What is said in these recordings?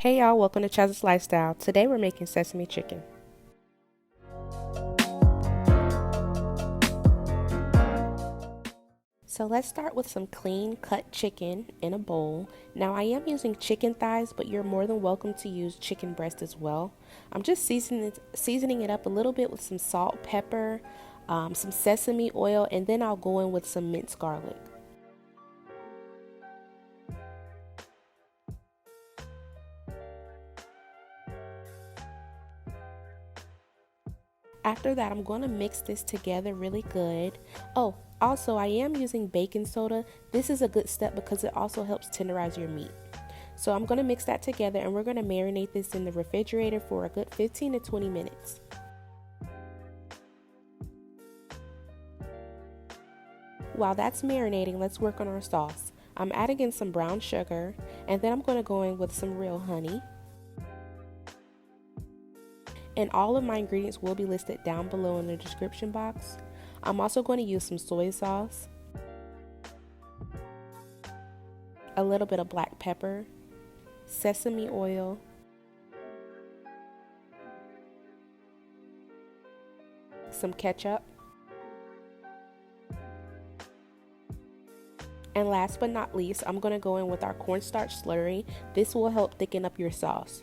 Hey y'all, welcome to Chaz's Lifestyle. Today we're making sesame chicken. So let's start with some clean cut chicken in a bowl. Now I am using chicken thighs, but you're more than welcome to use chicken breast as well. I'm just seasoning it up a little bit with some salt, pepper, some sesame oil, and then I'll go in with some minced garlic. After that, I'm going to mix this together really good. Oh, also, I am using baking soda. This is a good step because it also helps tenderize your meat. So I'm going to mix that together and we're going to marinate this in the refrigerator for a good 15 to 20 minutes. While that's marinating, let's work on our sauce. I'm adding in some brown sugar and then I'm going to go in with some real honey. And all of my ingredients will be listed down below in the description box. I'm also going to use some soy sauce, a little bit of black pepper, sesame oil, some ketchup, and last but not least, I'm going to go in with our cornstarch slurry. This will help thicken up your sauce.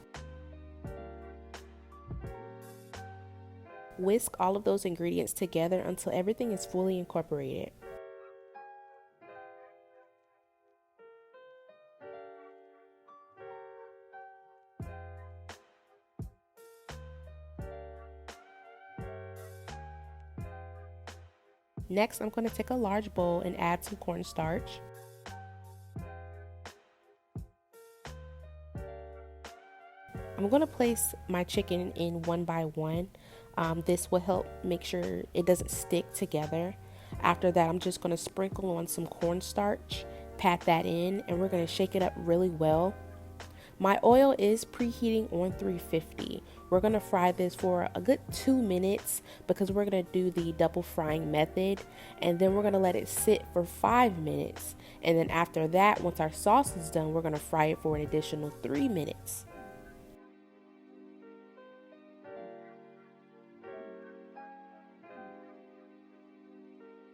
Whisk all of those ingredients together until everything is fully incorporated. Next, I'm going to take a large bowl and add some cornstarch. I'm going to place my chicken in one by one. This will help make sure it doesn't stick together. After that, I'm just going to sprinkle on some cornstarch, pat that in, and we're going to shake it up really well. My oil is preheating on 350. We're going to fry this for a good 2 minutes because we're going to do the double frying method, and then we're going to let it sit for 5 minutes. And then after that, once our sauce is done, we're going to fry it for an additional 3 minutes.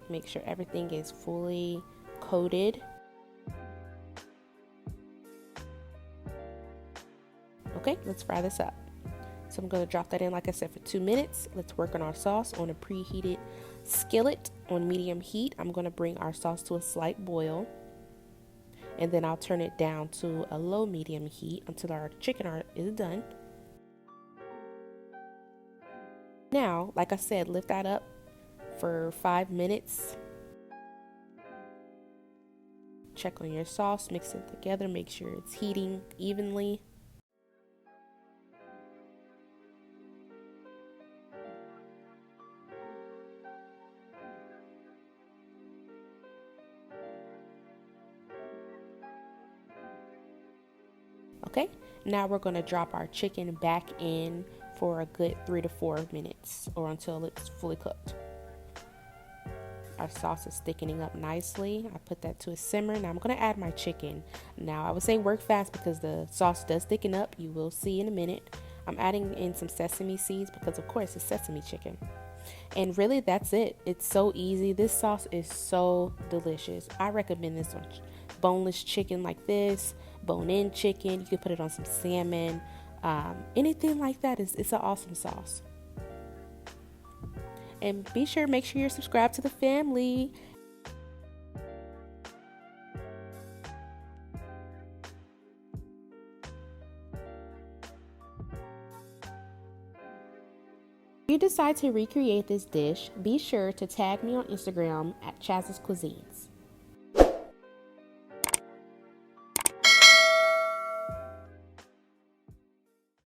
Make sure everything is fully coated. Okay, let's fry this up. So I'm going to drop that in, like I said, for 2 minutes. Let's work on our sauce on a preheated skillet on medium heat. I'm going to bring our sauce to a slight boil, and then I'll turn it down to a low medium heat until our chicken is done. Now, like I said, lift that up for 5 minutes. Check on your sauce, mix it together, make sure it's heating evenly. Okay, now we're going to drop our chicken back in for a good 3 to 4 minutes or until it's fully cooked. Our sauce is thickening up nicely. I put that to a simmer. Now I'm going to add my chicken. Now I would say work fast because the sauce does thicken up. You will see in a minute. I'm adding in some sesame seeds because of course it's sesame chicken. And really that's it. It's so easy. This sauce is so delicious. I recommend this on boneless chicken like this, bone-in chicken. You can put it on some salmon. Anything like that. It's an awesome sauce. And make sure you're subscribed to the family. If you decide to recreate this dish, be sure to tag me on Instagram at Chaz's Cuisines.